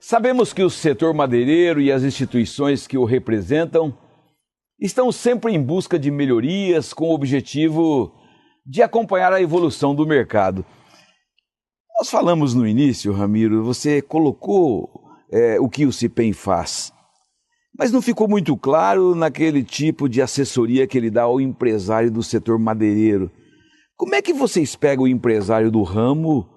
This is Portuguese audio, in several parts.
Sabemos que o setor madeireiro e as instituições que o representam estão sempre em busca de melhorias com o objetivo de acompanhar a evolução do mercado. Nós falamos no início, Ramiro, você colocou o que o CIPEM faz, mas não ficou muito claro naquele tipo de assessoria que ele dá ao empresário do setor madeireiro. Como é que vocês pegam o empresário do ramo,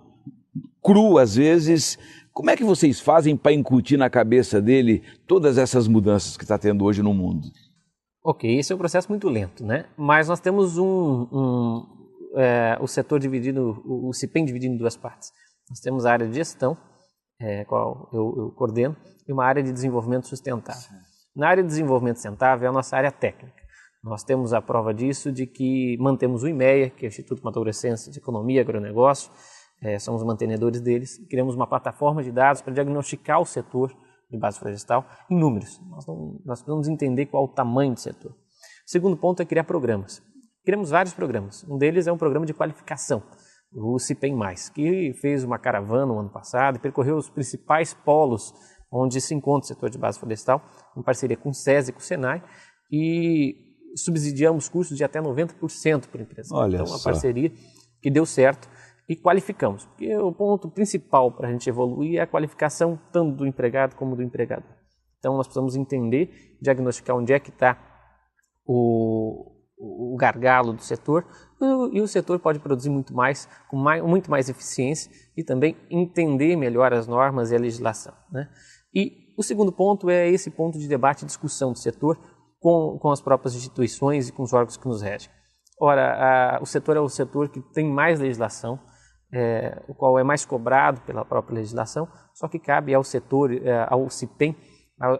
cru às vezes, como é que vocês fazem para incutir na cabeça dele todas essas mudanças que está tendo hoje no mundo? Ok, esse é um processo muito lento, né? Mas nós temos o setor dividido, o CIPEM dividido em duas partes. Nós temos a área de gestão, qual eu coordeno, e uma área de desenvolvimento sustentável. Na área de desenvolvimento sustentável é a nossa área técnica. Nós temos a prova disso de que mantemos o IMEA, que é o Instituto Mato Grossense de Economia e Agronegócio, somos mantenedores deles, criamos uma plataforma de dados para diagnosticar o setor de base florestal em números. Nós precisamos entender qual o tamanho do setor. O segundo ponto é criar programas. Criamos vários programas. Um deles é um programa de qualificação, o CIPEM+, que fez uma caravana no ano passado e percorreu os principais polos onde se encontra o setor de base florestal, em parceria com o SESI e com o SENAI, e subsidiamos cursos de até 90% por empresa. Então, uma parceria que deu certo e qualificamos. Porque o ponto principal para a gente evoluir é a qualificação tanto do empregado como do empregador. Então, nós precisamos entender, diagnosticar onde é que está o gargalo do setor, e o setor pode produzir muito mais, com muito mais eficiência, e também entender melhor as normas e a legislação, né? E o segundo ponto é esse ponto de debate e discussão do setor com as próprias instituições e com os órgãos que nos regem. Ora, o setor é o setor que tem mais legislação, o qual é mais cobrado pela própria legislação, só que cabe ao setor, ao CIPEM,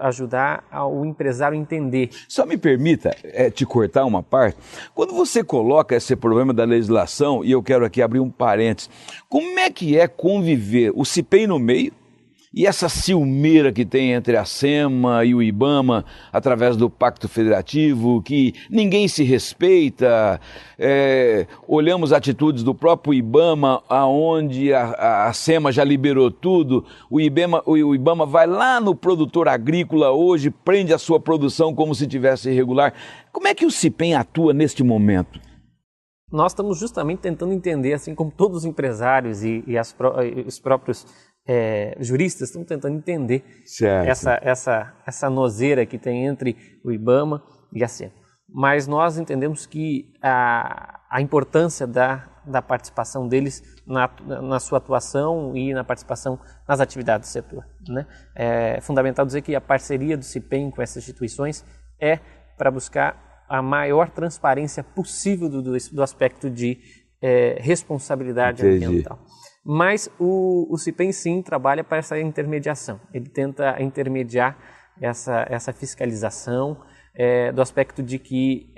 ajudar o empresário a entender. Só me permita te cortar uma parte. Quando você coloca esse problema da legislação, e eu quero aqui abrir um parênteses, como é que é conviver o CIPEM no meio e essa ciumeira que tem entre a SEMA e o IBAMA através do Pacto Federativo, que ninguém se respeita, olhamos atitudes do próprio IBAMA, onde a SEMA já liberou tudo, o IBAMA vai lá no produtor agrícola hoje, prende a sua produção como se tivesse irregular. Como é que o CIPEM atua neste momento? Nós estamos justamente tentando entender, assim como todos os empresários e os próprios juristas estão tentando entender essa nozeira que tem entre o IBAMA e a SEMA. Mas nós entendemos que a importância da participação deles na sua atuação e na participação nas atividades do setor, né? É fundamental dizer que a parceria do CIPEM com essas instituições é para buscar a maior transparência possível do aspecto de responsabilidade ambiental. Mas o CIPEM sim trabalha para essa intermediação. Ele tenta intermediar essa fiscalização do aspecto de que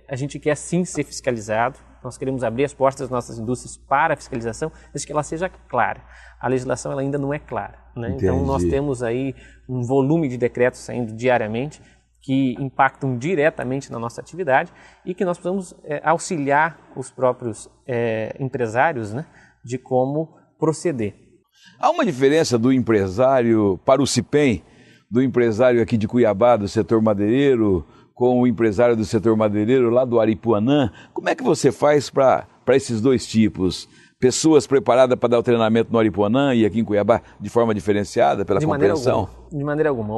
a gente quer sim ser fiscalizado. Nós queremos abrir as portas das nossas indústrias para a fiscalização, desde que ela seja clara. A legislação ela ainda não é clara, né? Então nós temos aí um volume de decretos saindo diariamente que impactam diretamente na nossa atividade e que nós precisamos auxiliar os próprios empresários, né, de como proceder. Há uma diferença do empresário para o CIPEM, do empresário aqui de Cuiabá, do setor madeireiro, com o empresário do setor madeireiro lá do Aripuanã. Como é que você faz para esses dois tipos? Pessoas preparadas para dar o treinamento no Aripuanã e aqui em Cuiabá de forma diferenciada, pela compreensão? De maneira alguma.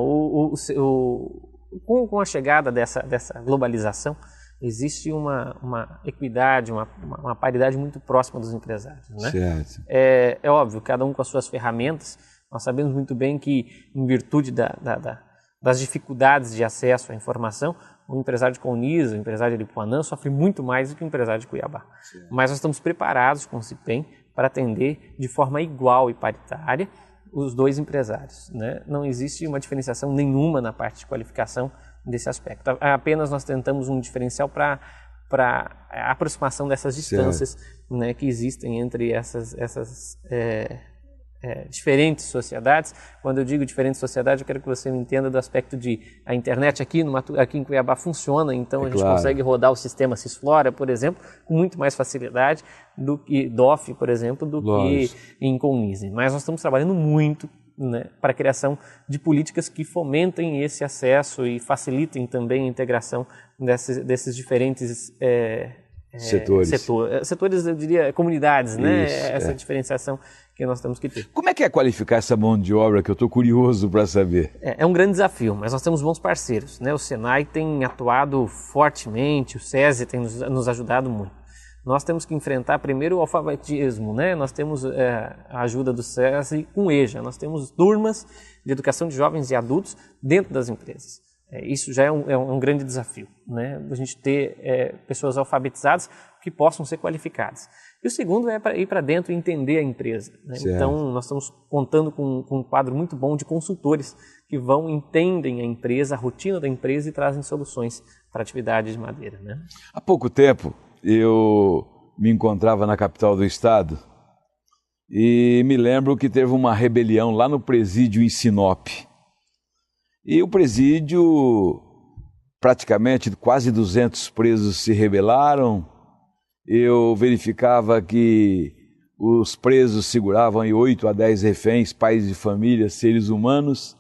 Com a chegada dessa globalização, existe uma equidade, uma paridade muito próxima dos empresários, né? Certo. É óbvio, cada um com as suas ferramentas. Nós sabemos muito bem que, em virtude das dificuldades de acesso à informação, o empresário de Colniza, o empresário de Aripuanã sofre muito mais do que o empresário de Cuiabá. Certo. Mas nós estamos preparados com o CIPEM para atender de forma igual e paritária os dois empresários, né? Não existe uma diferenciação nenhuma na parte de qualificação desse aspecto. Apenas nós tentamos um diferencial para a aproximação dessas distâncias, né, que existem entre essas diferentes sociedades. Quando eu digo diferentes sociedades, eu quero que você me entenda do aspecto de a internet aqui em Cuiabá funciona, então a gente consegue rodar o sistema Cisflora, por exemplo, com muito mais facilidade do que DOF, por exemplo, do que em Colniza. Mas nós estamos trabalhando muito né, para a criação de políticas que fomentem esse acesso e facilitem também a integração desses diferentes setores, eu diria, comunidades, né? Essa diferenciação que nós temos que ter. Como é que é qualificar essa mão de obra, que eu estou curioso para saber? É um grande desafio, mas nós temos bons parceiros, né? O Senai tem atuado fortemente, o SESI tem nos ajudado muito. Nós temos que enfrentar primeiro o alfabetismo, né? Nós temos a ajuda do SESI com o EJA, nós temos turmas de educação de jovens e adultos dentro das empresas. Isso já é um grande desafio, né? A gente ter pessoas alfabetizadas que possam ser qualificadas. E o segundo é ir para dentro e entender a empresa, né? Então, nós estamos contando com um quadro muito bom de consultores que entendem a empresa, a rotina da empresa e trazem soluções para a atividade de madeira, né? Há pouco tempo, eu me encontrava na capital do estado e me lembro que teve uma rebelião lá no presídio em Sinop. E o presídio, praticamente quase 200 presos se rebelaram. Eu verificava que os presos seguravam 8 a 10 reféns, pais de família, seres humanos.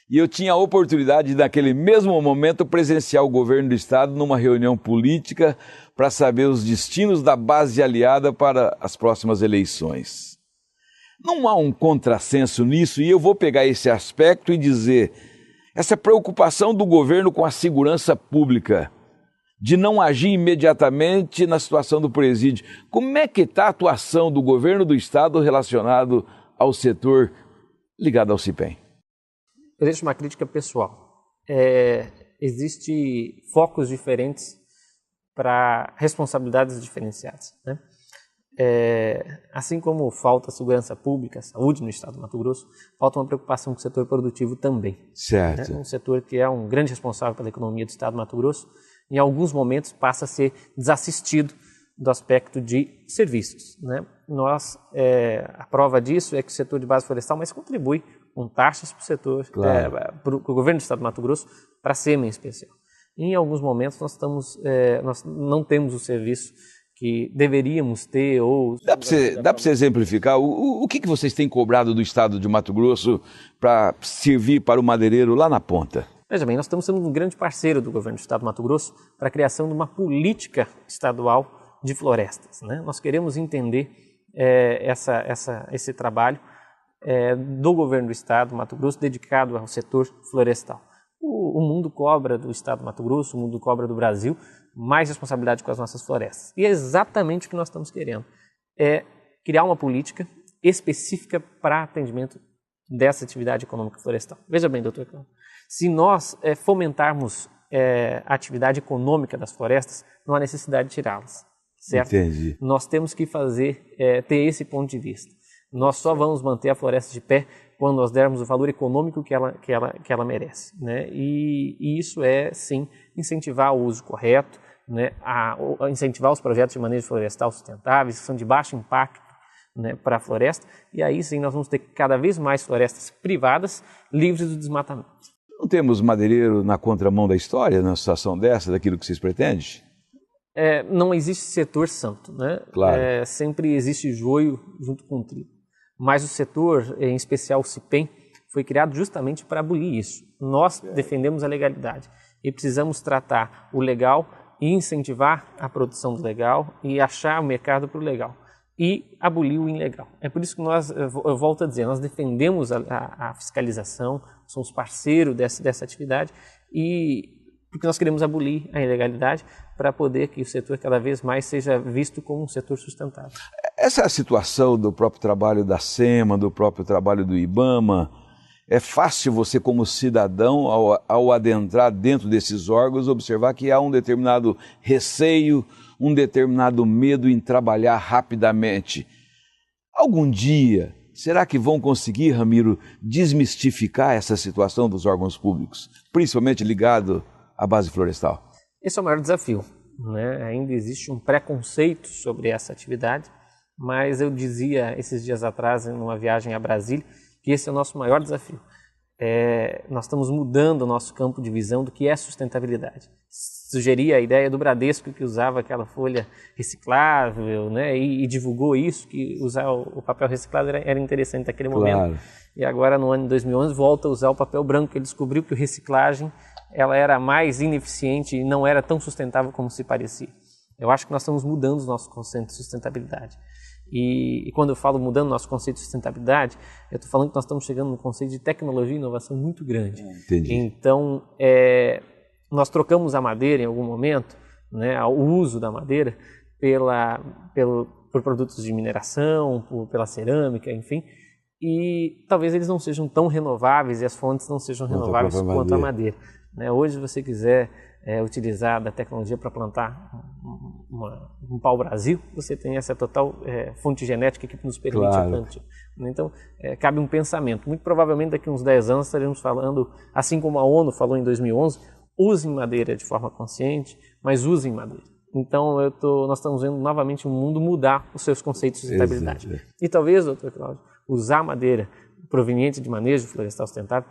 E eu tinha a oportunidade de, naquele mesmo momento, presenciar o governo do estado numa reunião política para saber os destinos da base aliada para as próximas eleições. Não há um contrassenso nisso, e eu vou pegar esse aspecto e dizer, essa preocupação do governo com a segurança pública, de não agir imediatamente na situação do presídio. Como é que está a atuação do governo do estado relacionado ao setor ligado ao CIPEM? Eu deixo uma crítica pessoal. Existem focos diferentes para responsabilidades diferenciadas, né? Assim como falta segurança pública, saúde no estado do Mato Grosso, falta uma preocupação com o setor produtivo também. Certo. Né? Um setor que é um grande responsável pela economia do estado do Mato Grosso, em alguns momentos passa a ser desassistido do aspecto de serviços, né? A prova disso é que o setor de base florestal mais contribui com taxas para o setor, para o governo do estado do Mato Grosso, para a SEMA em especial. E em alguns momentos nós não temos o serviço que deveríamos ter. Dá para você exemplificar o que vocês têm cobrado do estado de Mato Grosso para servir para o madeireiro lá na ponta? Veja bem, nós estamos sendo um grande parceiro do governo do estado do Mato Grosso para a criação de uma política estadual de florestas, né? Nós queremos entender esse trabalho do governo do estado do Mato Grosso dedicado ao setor florestal. O mundo cobra do estado do Mato Grosso, o mundo cobra do Brasil, mais responsabilidade com as nossas florestas. E é exatamente o que nós estamos querendo, criar uma política específica para atendimento dessa atividade econômica florestal. Veja bem, doutor Cláudio, se nós fomentarmos a atividade econômica das florestas, não há necessidade de tirá-las, certo? Entendi. Nós temos que ter esse ponto de vista. Nós só vamos manter a floresta de pé quando nós dermos o valor econômico que ela merece, né? E isso sim, incentivar o uso correto, né? Incentivar os projetos de manejo florestal sustentáveis, que são de baixo impacto, né, para a floresta, e aí sim nós vamos ter cada vez mais florestas privadas livres do desmatamento. Não temos madeireiro na contramão da história, numa situação dessa, daquilo que vocês pretendem? Não existe setor santo, né? Claro. Sempre existe joio junto com o trigo. Mas o setor, em especial o CIPEM, foi criado justamente para abolir isso. Nós defendemos a legalidade e precisamos tratar o legal e incentivar a produção do legal e achar o mercado para o legal e abolir o ilegal. É por isso que eu volto a dizer, nós defendemos a fiscalização, somos parceiros dessa atividade porque nós queremos abolir a ilegalidade para poder que o setor cada vez mais seja visto como um setor sustentável. Essa é a situação do próprio trabalho da SEMA, do próprio trabalho do IBAMA. É fácil você, como cidadão, ao adentrar dentro desses órgãos, observar que há um determinado receio, um determinado medo em trabalhar rapidamente. Algum dia, será que vão conseguir, Ramiro, desmistificar essa situação dos órgãos públicos, principalmente ligado à base florestal? Esse é o maior desafio, né? Ainda existe um preconceito sobre essa atividade, mas eu dizia esses dias atrás, numa viagem a Brasília, que esse é o nosso maior desafio. Nós estamos mudando o nosso campo de visão do que é sustentabilidade. Sugeri a ideia do Bradesco, que usava aquela folha reciclável, né, e divulgou isso, que usar o papel reciclado era interessante naquele momento. Claro. e agora no ano de 2011 volta a usar o papel branco, porque ele descobriu que a reciclagem ela era mais ineficiente e não era tão sustentável como se parecia. Eu acho que nós estamos mudando os nossos conceitos de sustentabilidade. E quando eu falo mudando o nosso conceito de sustentabilidade, eu estou falando que nós estamos chegando num conceito de tecnologia e inovação muito grande. Entendi. Então, nós trocamos a madeira em algum momento, né, o uso da madeira, por produtos de mineração, pela cerâmica, enfim, e talvez eles não sejam tão renováveis e as fontes não sejam renováveis quanto a madeira. Né? Hoje, se você quiser utilizar da tecnologia para plantar um pau-brasil, você tem essa total fonte genética que nos permite a plantio. Então, cabe um pensamento. Muito provavelmente, daqui a uns 10 anos, estaremos falando, assim como a ONU falou em 2011, usem madeira de forma consciente, mas usem madeira. Então, nós estamos vendo novamente o mundo mudar os seus conceitos de sustentabilidade. E talvez, doutor Cláudio, usar madeira proveniente de manejo florestal sustentável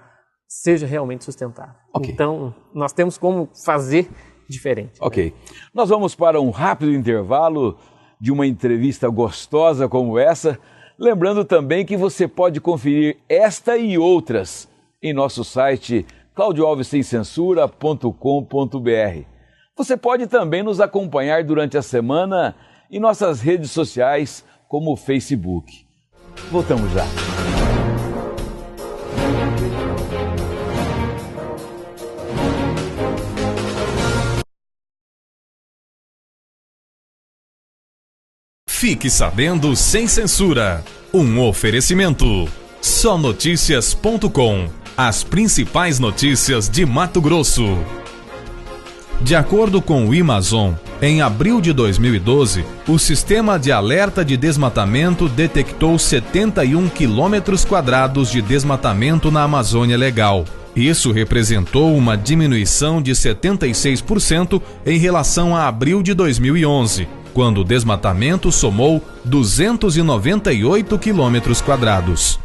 seja realmente sustentável. Okay. Então, nós temos como fazer diferente. Ok. Nós vamos para um rápido intervalo de uma entrevista gostosa como essa. Lembrando também que você pode conferir esta e outras em nosso site claudioalvessemcensura.com.br. Você pode também nos acompanhar durante a semana em nossas redes sociais, como o Facebook. Voltamos já. Fique sabendo sem censura. Um oferecimento. Sonoticias.com. As principais notícias de Mato Grosso. De acordo com o Amazon, em abril de 2012, o sistema de alerta de desmatamento detectou 71 quilômetros quadrados de desmatamento na Amazônia Legal. Isso representou uma diminuição de 76% em relação a abril de 2011, quando o desmatamento somou 298 quilômetros quadrados.